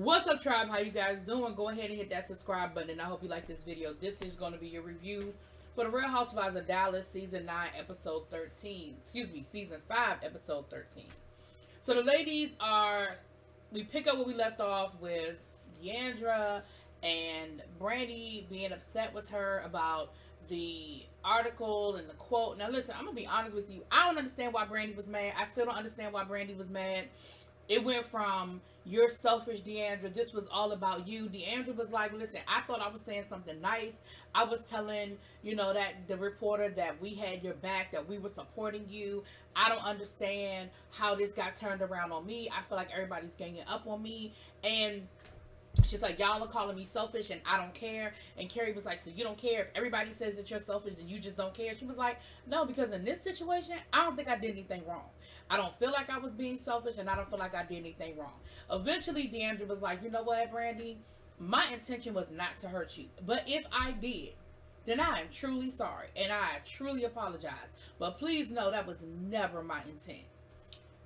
What's up, tribe? How you guys doing? Go ahead and hit that subscribe button, and I hope you like this video. This is going to be your review for the Real Housewives of Dallas season 9 episode 13. Excuse me, season 5 episode 13. So the ladies are, we pick up where we left off with Deandra and Brandy being upset with her about the article and the quote. Now listen, I'm going to be honest with you. I don't understand why Brandy was mad. I still don't understand why Brandy was mad. It went from, you're selfish, Deandra. This was all about you. Deandra was like, listen, I thought I was saying something nice. I was telling, that the reporter that we had your back, that we were supporting you. I don't understand how this got turned around on me. I feel like everybody's ganging up on me. And she's like, y'all are calling me selfish and I don't care. And Carrie was like, so you don't care if everybody says that you're selfish and you just don't care? She was like, no, because in this situation, I don't think I did anything wrong. I don't feel like I was being selfish and I don't feel like I did anything wrong. Eventually, Deandra was like, you know what, Brandy? My intention was not to hurt you. But if I did, then I am truly sorry and I truly apologize. But please know that was never my intent.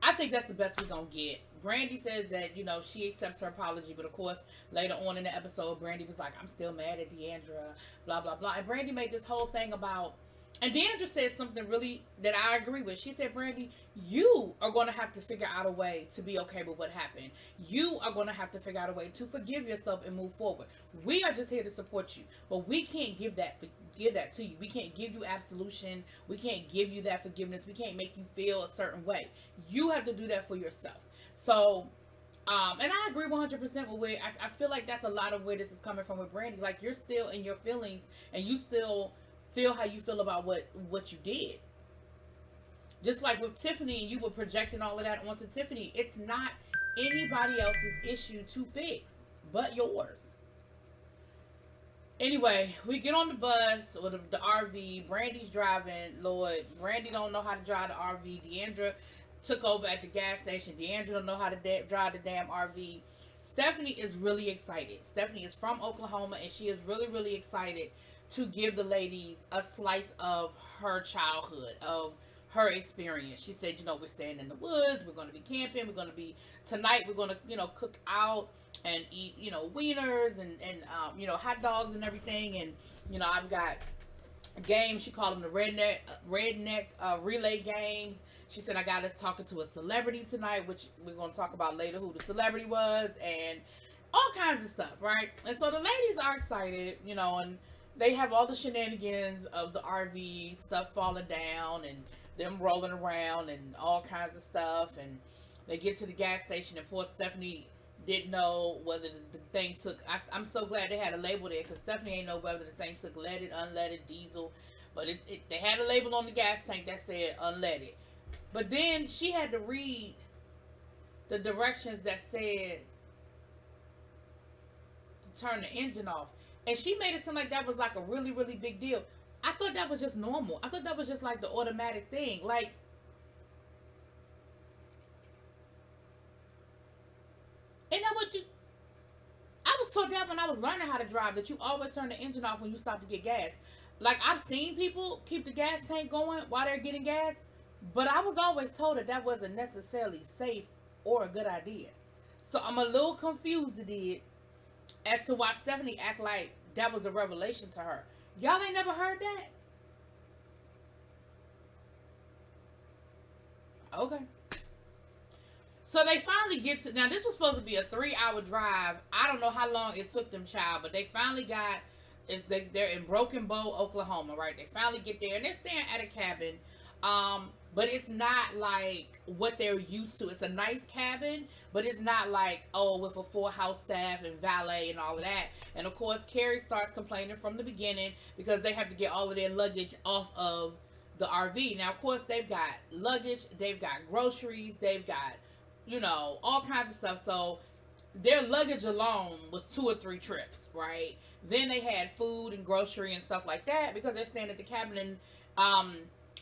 I think that's the best we're going to get. Brandy says that, she accepts her apology. But, of course, later on in the episode, Brandy was like, I'm still mad at Deandra, blah, blah, blah. And Brandy made this whole thing about... And Deandra said something really that I agree with. She said, Brandy, you are going to have to figure out a way to be okay with what happened. You are going to have to figure out a way to forgive yourself and move forward. We are just here to support you. But we can't give that to you. We can't give you absolution. We can't give you that forgiveness. We can't make you feel a certain way. You have to do that for yourself. So, and I agree 100% with where I feel like that's a lot of where this is coming from with Brandy. Like, you're still in your feelings and you still feel how you feel about what you did. Just like with Tiffany, and you were projecting all of that onto Tiffany. It's not anybody else's issue to fix but yours. Anyway, we get on the bus or the RV. Brandy's driving. Lord, Brandy don't know how to drive the RV. Deandra took over at the gas station. Deandra don't know how to drive the damn RV. Stephanie is really excited. Stephanie is from Oklahoma, and she is really, really excited to give the ladies a slice of her childhood, of her experience. She said, we're staying in the woods, we're going to be camping, tonight we're going to, cook out and eat, wieners and hot dogs and everything. And, I've got games, she called them the redneck relay games. She said, I got us talking to a celebrity tonight, which we're going to talk about later who the celebrity was, and all kinds of stuff, right? And so the ladies are excited, and they have all the shenanigans of the RV, stuff falling down and them rolling around and all kinds of stuff. And they get to the gas station, and poor Stephanie didn't know whether the thing took... I'm so glad they had a label there, because Stephanie ain't know whether the thing took leaded, unleaded, diesel. But they had a label on the gas tank that said unleaded. But then she had to read the directions that said to turn the engine off. And she made it seem like that was like a really, really big deal. I thought that was just normal. I thought that was just like the automatic thing. Like, ain't that what you... I was taught that when I was learning how to drive, that you always turn the engine off when you stop to get gas. Like, I've seen people keep the gas tank going while they're getting gas, but I was always told that that wasn't necessarily safe or a good idea. So I'm a little confused as to why Stephanie act like that was a revelation to her. Y'all ain't never heard that? Okay. So they finally get to... Now, this was supposed to be a 3-hour drive. I don't know how long it took them, child, but they finally got... They're in Broken Bow, Oklahoma, right? They finally get there, and they're staying at a cabin. But it's not like what they're used to. It's a nice cabin, but it's not like, with a full house staff and valet and all of that. And of course, Carrie starts complaining from the beginning because they have to get all of their luggage off of the RV. Now, of course, they've got luggage, they've got groceries, they've got, all kinds of stuff. So their luggage alone was 2 or 3 trips, right? Then they had food and grocery and stuff like that because they're staying at the cabin, and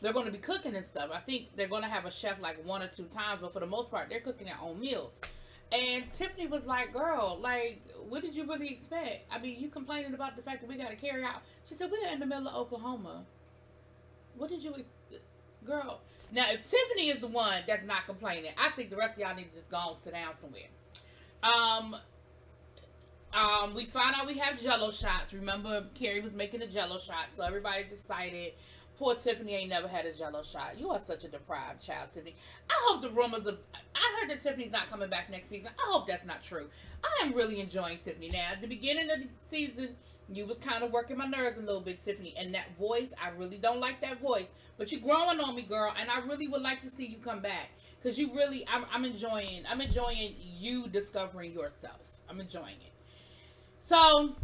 they're going to be cooking and stuff. I think they're going to have a chef like 1 or 2 times, but for the most part, they're cooking their own meals. And Tiffany was like, girl, like, what did you really expect? I mean, you complaining about the fact that we got to carry out. She said, we're in the middle of Oklahoma. What did you expect? Girl. Now, if Tiffany is the one that's not complaining, I think the rest of y'all need to just go and sit down somewhere. We found out we have Jello shots. Remember, Carrie was making a Jello shot, so everybody's excited. Poor Tiffany ain't never had a Jello shot. You are such a deprived child, Tiffany. I hope the rumors of. I heard that Tiffany's not coming back next season. I hope that's not true. I am really enjoying Tiffany now. At the beginning of the season, you was kind of working my nerves a little bit, Tiffany. And that voice, I really don't like that voice. But you're growing on me, girl, and I really would like to see you come back. Because you really, I'm enjoying you discovering yourself. I'm enjoying it. So,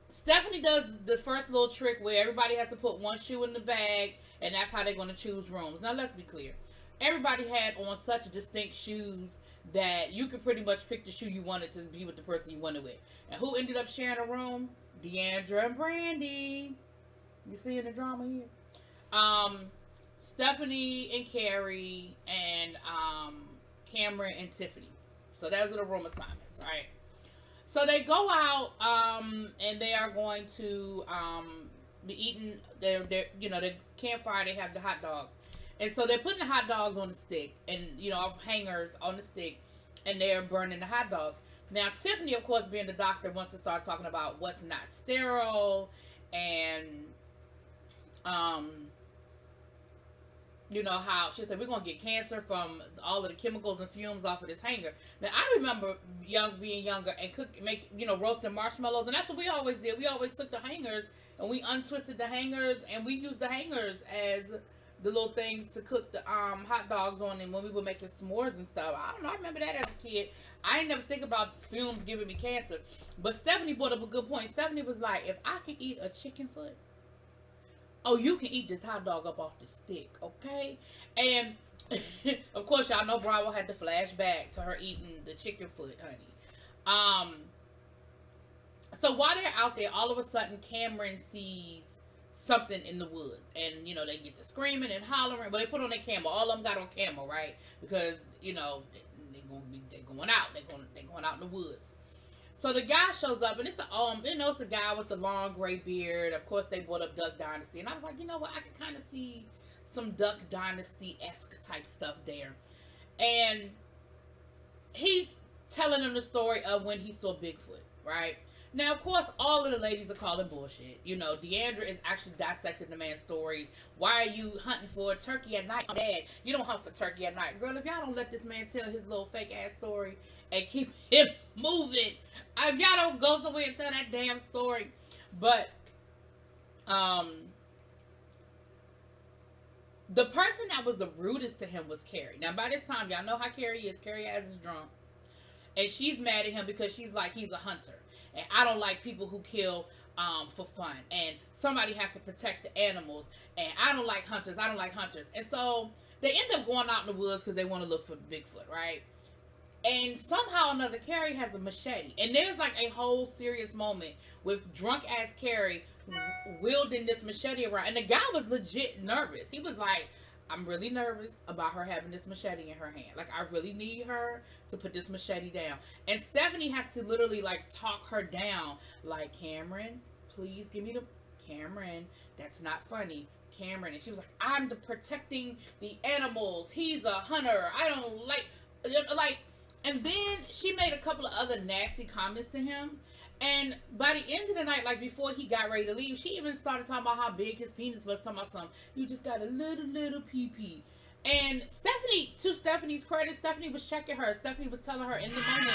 Stephanie does the first little trick where everybody has to put one shoe in the bag, and that's how they're going to choose rooms. Now, let's be clear. Everybody had on such distinct shoes that you could pretty much pick the shoe you wanted to be with the person you wanted with. And who ended up sharing a room? Deandra and Brandy. You seeing the drama here? Stephanie and Carrie and Cameron and Tiffany. So those are the room assignments, right? So they go out and they are going to be eating their campfire. They have the hot dogs, and so they're putting the hot dogs on the stick and off hangers on the stick, and they're burning the hot dogs. Now Tiffany, of course, being the doctor, wants to start talking about what's not sterile and how she said we're gonna get cancer from all of the chemicals and fumes off of this hanger. Now I remember being younger and roasting marshmallows, and that's what we always did. We always took the hangers and we untwisted the hangers and we used the hangers as the little things to cook the hot dogs on, and when we were making s'mores and stuff. I don't know, I remember that as a kid. I ain't never think about fumes giving me cancer. But Stephanie brought up a good point. Stephanie was like, if I can eat a chicken foot, oh, you can eat this hot dog up off the stick, okay? And, of course, y'all know Bravo had to flash back to her eating the chicken foot, honey. So while they're out there, all of a sudden, Cameron sees something in the woods. And, they get to screaming and hollering. But they put on their camo. All of them got on camo, right? Because, they're going out. They're going out in the woods. So the guy shows up, and it's a guy with the long gray beard. Of course, they brought up Duck Dynasty, and I was like, you know what? I could kind of see some Duck Dynasty-esque type stuff there. And he's telling them the story of when he saw Bigfoot, right? Now, of course, all of the ladies are calling bullshit. Deandra is actually dissecting the man's story. Why are you hunting for a turkey at night? Dad, you don't hunt for turkey at night. Girl, if y'all don't let this man tell his little fake-ass story and keep him moving, if y'all don't go somewhere and tell that damn story. But, the person that was the rudest to him was Carrie. Now, by this time, y'all know how Carrie is. Carrie ass is drunk. And she's mad at him because she's like, he's a hunter. And I don't like people who kill for fun. And somebody has to protect the animals. And I don't like hunters. I don't like hunters. And so they end up going out in the woods because they want to look for Bigfoot, right? And somehow or another, Carrie has a machete. And there's like a whole serious moment with drunk-ass Carrie wielding this machete around. And the guy was legit nervous. He was like, I'm really nervous about her having this machete in her hand. Like, I really need her to put this machete down. And Stephanie has to literally, like, talk her down. Like, Cameron, please give me the... Cameron, that's not funny. Cameron. And she was like, I'm protecting the animals. He's a hunter. I don't like... And then she made a couple of other nasty comments to him. And by the end of the night, like before he got ready to leave, she even started talking about how big his penis was. Talking about something, you just got a little pee-pee. And Stephanie, to Stephanie's credit, Stephanie was checking her. Stephanie was telling her in the moment,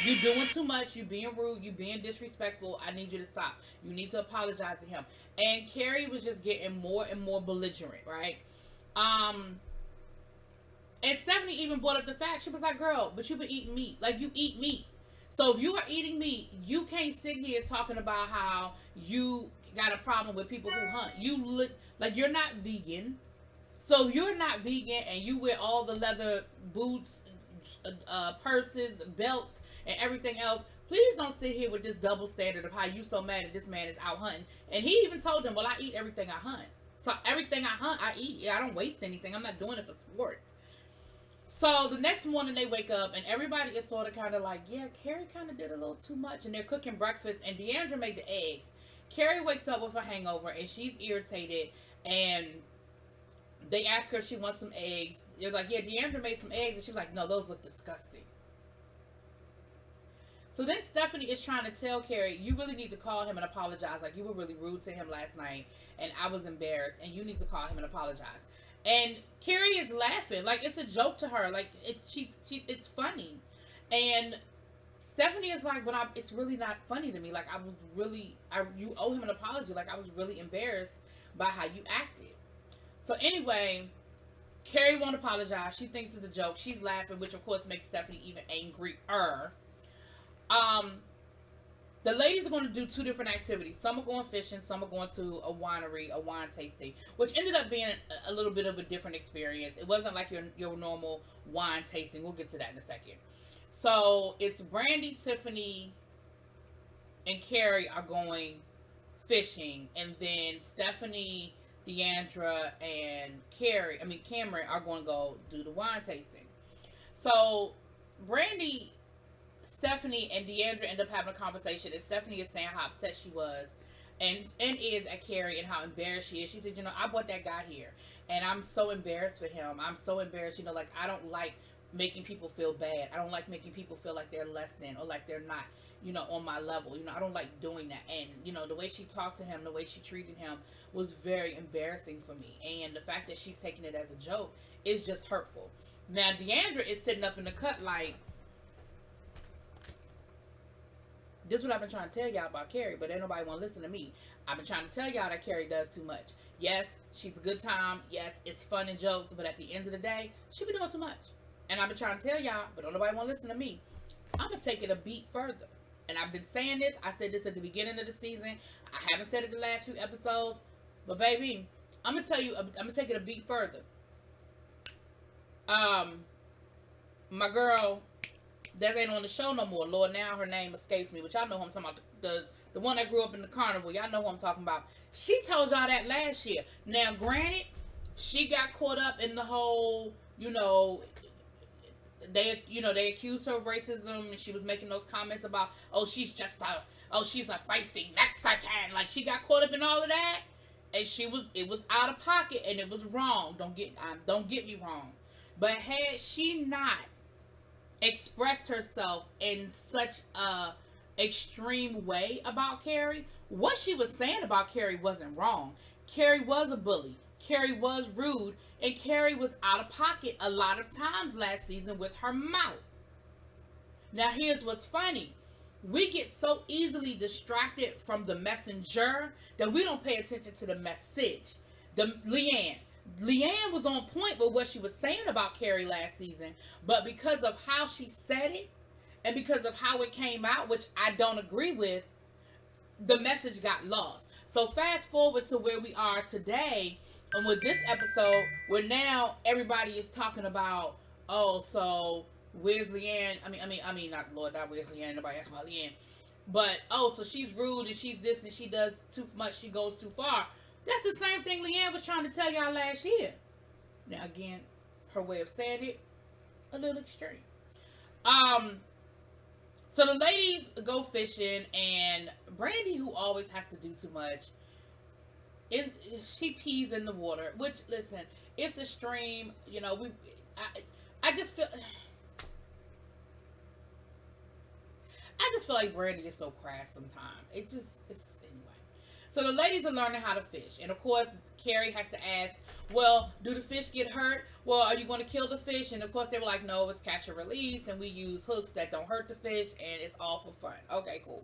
you doing too much, you being rude, you being disrespectful, I need you to stop. You need to apologize to him. And Carrie was just getting more and more belligerent, right? And Stephanie even brought up the fact, she was like, girl, but you been eating meat. Like, you eat meat. So if you are eating meat, you can't sit here talking about how you got a problem with people who hunt. You look like you're not vegan. So if you're not vegan and you wear all the leather boots, purses, belts, and everything else, please don't sit here with this double standard of how you so mad that this man is out hunting. And he even told them, well, I eat everything I hunt. So everything I hunt, I eat. I don't waste anything. I'm not doing it for sport. So the next morning they wake up and everybody is sort of kind of like, yeah, Carrie kind of did a little too much. And they're cooking breakfast and Deandra made the eggs. Carrie wakes up with a hangover and she's irritated. And they ask her if she wants some eggs. They're like, yeah, Deandra made some eggs. And she was like, no, those look disgusting. So then Stephanie is trying to tell Carrie, you really need to call him and apologize. Like, you were really rude to him last night, and I was embarrassed, and you need to call him and apologize. And Carrie is laughing. Like, it's a joke to her. Like, it's funny. And Stephanie is like, but it's really not funny to me. Like, you owe him an apology. Like, I was really embarrassed by how you acted. So anyway, Carrie won't apologize. She thinks it's a joke. She's laughing, which of course makes Stephanie even angrier. The ladies are going to do two different activities. Some are going fishing, some are going to a winery, a wine tasting, which ended up being a little bit of a different experience. It wasn't like your normal wine tasting. We'll get to that in a second. So it's Brandy, Tiffany, and Carrie are going fishing, and then Stephanie, Deandra, and Cameron are going to go do the wine tasting. So Brandy, Stephanie, and Deandra end up having a conversation, and Stephanie is saying how upset she was and is at Carrie and how embarrassed she is. She said, I brought that guy here, and I'm so embarrassed for him. I'm so embarrassed, like, I don't like making people feel bad. I don't like making people feel like they're less than or like they're not, on my level. I don't like doing that. And, the way she talked to him, the way she treated him was very embarrassing for me. And the fact that she's taking it as a joke is just hurtful. Now, Deandra is sitting up in the cut like, this is what I've been trying to tell y'all about Carrie, but ain't nobody want to listen to me. I've been trying to tell y'all that Carrie does too much. Yes, she's a good time. Yes, it's fun and jokes, but at the end of the day, she be doing too much. And I've been trying to tell y'all, but don't nobody want to listen to me. I'm going to take it a beat further. And I've been saying this. I said this at the beginning of the season. I haven't said it the last few episodes. But baby, I'm going to tell you, I'm going to take it a beat further. My girl, that ain't on the show no more. Lord, now her name escapes me. But y'all know who I'm talking about. The one that grew up in the carnival. Y'all know who I'm talking about. She told y'all that last year. Now, granted, she got caught up in the whole, they accused her of racism, and she was making those comments about, she's a feisty Mexican. Like, she got caught up in all of that, and it was out of pocket, and it was wrong. Don't get me wrong. But had she not expressed herself in such a extreme way about Carrie, what she was saying about Carrie wasn't wrong. Carrie was a bully. Carrie was rude, and Carrie was out of pocket a lot of times last season with her mouth. Now, here's what's funny. We get so easily distracted from the messenger that we don't pay attention to the message. Leanne was on point with what she was saying about Carrie last season, but because of how she said it and because of how it came out, which I don't agree with, the message got lost. So fast forward to where we are today. And with this episode, where now everybody is talking about, so where's Leanne? Not where's Leanne, nobody asked about Leanne. But, so she's rude and she's this and she does too much, she goes too far. That's the same thing Leanne was trying to tell y'all last year. Now again, her way of saying it, a little extreme. So the ladies go fishing, and Brandy, who always has to do too much, she pees in the water, which, listen, it's a stream, I just feel like Brandy is so crass sometimes. It's anyway. So the ladies are learning how to fish, and of course Carrie has to ask, well, do the fish get hurt? Well, are you going to kill the fish? And of course they were like, no, it's catch and release, and we use hooks that don't hurt the fish, and it's all for fun. Okay, cool.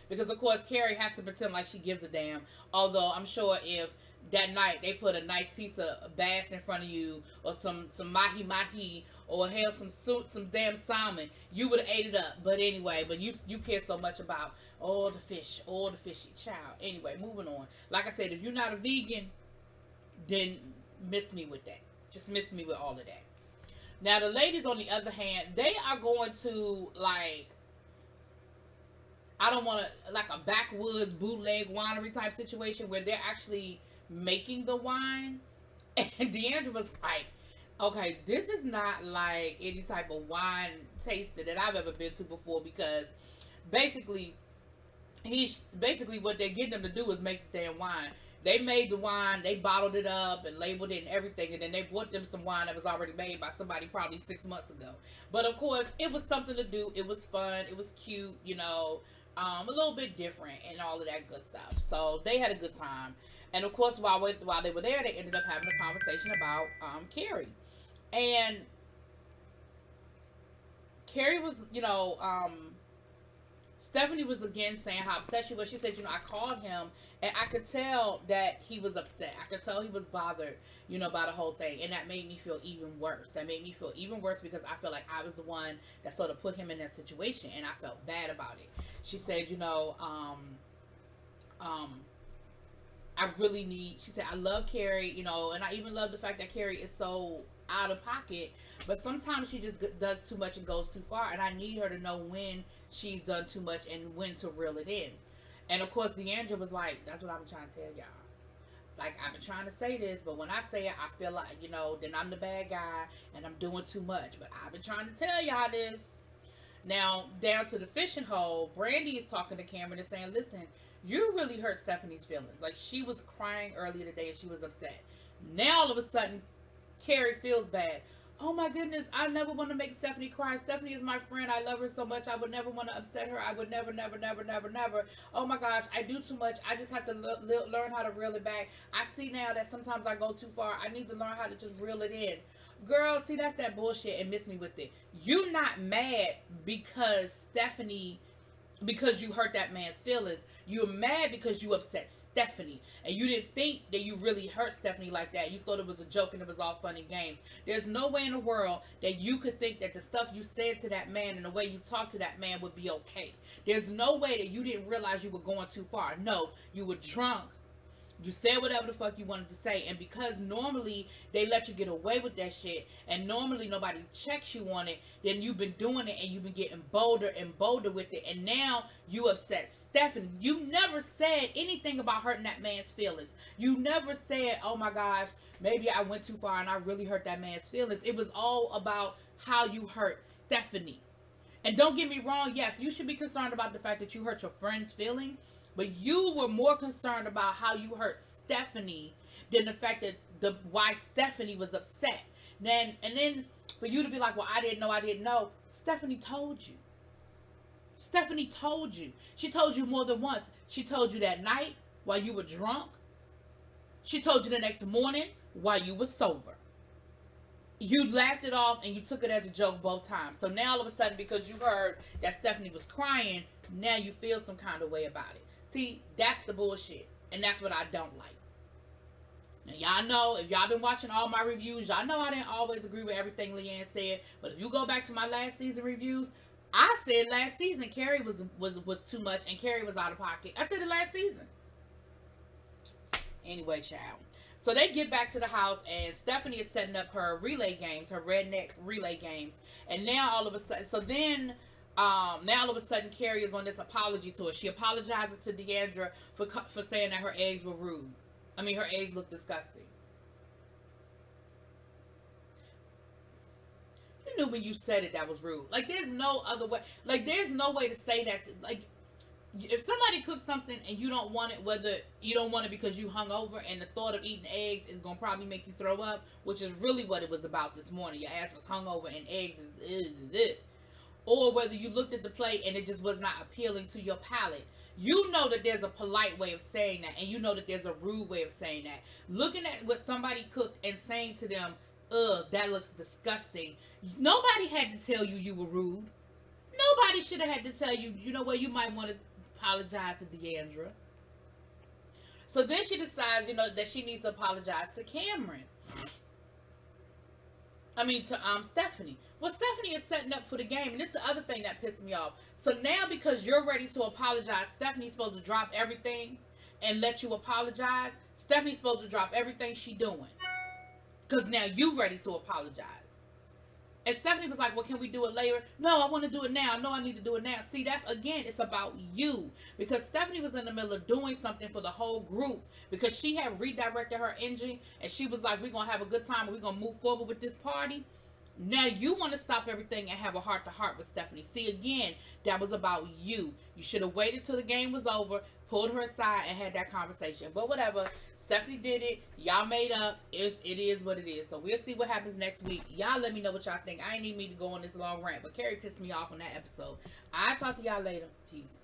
Because, of course, Carrie has to pretend like she gives a damn. Although, I'm sure if that night they put a nice piece of bass in front of you, or some mahi-mahi, or hell, some damn salmon, you would have ate it up. But anyway, you care so much about, the fishy child. Anyway, moving on. Like I said, if you're not a vegan, then miss me with that. Just miss me with all of that. Now, the ladies, on the other hand, they are going to, I don't want to, like a backwoods bootleg winery type situation where they're actually making the wine. And Deandra was like, okay, this is not like any type of wine tasting that I've ever been to before, because basically what they're getting them to do is make the damn wine. They made the wine, they bottled it up and labeled it and everything, and then they bought them some wine that was already made by somebody probably 6 months ago. But of course, it was something to do. It was fun. It was cute, a little bit different and all of that good stuff. So they had a good time. And of course, while they were there, they ended up having a conversation about Carrie. And Carrie was, Stephanie was again saying how upset she was. She said, I called him and I could tell that he was upset. I could tell he was bothered, by the whole thing. And that made me feel even worse. That made me feel even worse because I felt like I was the one that sort of put him in that situation and I felt bad about it. She said, I really need, she said, I love Carrie, and I even love the fact that Carrie is so out of pocket, but sometimes she just does too much and goes too far, and I need her to know when she's done too much and when to reel it in. And of course, Deandra was like, that's what I've been trying to tell y'all. Like, I've been trying to say this, but when I say it, I feel like, then I'm the bad guy and I'm doing too much, but I've been trying to tell y'all this. Now, down to the fishing hole, Brandy is talking to Cameron and saying, listen, you really hurt Stephanie's feelings. Like, she was crying earlier today and she was upset. Now, all of a sudden, Carrie feels bad. Oh my goodness, I never want to make Stephanie cry. Stephanie is my friend. I love her so much. I would never want to upset her. I would never. Oh my gosh, I do too much. I just have to learn how to reel it back. I see now that sometimes I go too far. I need to learn how to just reel it in. Girl, see, that's that bullshit and miss me with it. You're not mad because you hurt that man's feelings. You're mad because you upset Stephanie. And you didn't think that you really hurt Stephanie like that. You thought it was a joke and it was all fun and games. There's no way in the world that you could think that the stuff you said to that man and the way you talked to that man would be okay. There's no way that you didn't realize you were going too far. No, you were drunk. You said whatever the fuck you wanted to say. And because normally they let you get away with that shit, and normally nobody checks you on it, then you've been doing it and you've been getting bolder and bolder with it. And now you upset Stephanie. You never said anything about hurting that man's feelings. You never said, oh my gosh, maybe I went too far and I really hurt that man's feelings. It was all about how you hurt Stephanie. And don't get me wrong, yes, you should be concerned about the fact that you hurt your friend's feeling. But you were more concerned about how you hurt Stephanie than the fact that why Stephanie was upset. And then for you to be like, well, I didn't know. Stephanie told you. Stephanie told you. She told you more than once. She told you that night while you were drunk. She told you the next morning while you were sober. You laughed it off and you took it as a joke both times. So now all of a sudden, because you heard that Stephanie was crying, now you feel some kind of way about it. See, that's the bullshit. And that's what I don't like. Now, y'all know, if y'all been watching all my reviews, y'all know I didn't always agree with everything Leanne said. But if you go back to my last season reviews, I said last season Carrie was too much and Carrie was out of pocket. I said it last season. Anyway, child. So they get back to the house and Stephanie is setting up her relay games, her redneck relay games. And now all of a sudden, now all of a sudden Carrie is on this apology tour. She apologizes to Deandra for saying that her eggs were rude. I mean, her eggs look disgusting. You knew when you said it that was rude. Like, there's no other way. Like, there's no way to say that. Like, if somebody cooks something and you don't want it, whether you don't want it because you hungover and the thought of eating eggs is going to probably make you throw up, which is really what it was about this morning. Your ass was hungover and eggs is it. Or whether you looked at the plate and it just was not appealing to your palate. You know that there's a polite way of saying that, and you know that there's a rude way of saying that. Looking at what somebody cooked and saying to them, ugh, that looks disgusting. Nobody had to tell you you were rude. Nobody should have had to tell you, you know what, you might want to apologize to Deandra. So then she decides, that she needs to apologize to Cameron. To Stephanie. Well, Stephanie is setting up for the game, and this is the other thing that pissed me off. So now, because you're ready to apologize, Stephanie's supposed to drop everything and let you apologize. Stephanie's supposed to drop everything she's doing, because now you're ready to apologize. And Stephanie was like, well, can we do it later? No, I want to do it now. No, I need to do it now. See, that's, again, it's about you. Because Stephanie was in the middle of doing something for the whole group. Because she had redirected her energy. And she was like, we're going to have a good time. And we're going to move forward with this party. Now you want to stop everything and have a heart to heart with Stephanie. See, again, that was about you. You should have waited till the game was over, pulled her aside, and had that conversation. But whatever, Stephanie did it. Y'all made up. It is what it is. So we'll see what happens next week. Y'all let me know what y'all think. I ain't need me to go on this long rant, but Carrie pissed me off on that episode. I'll talk to y'all later. Peace.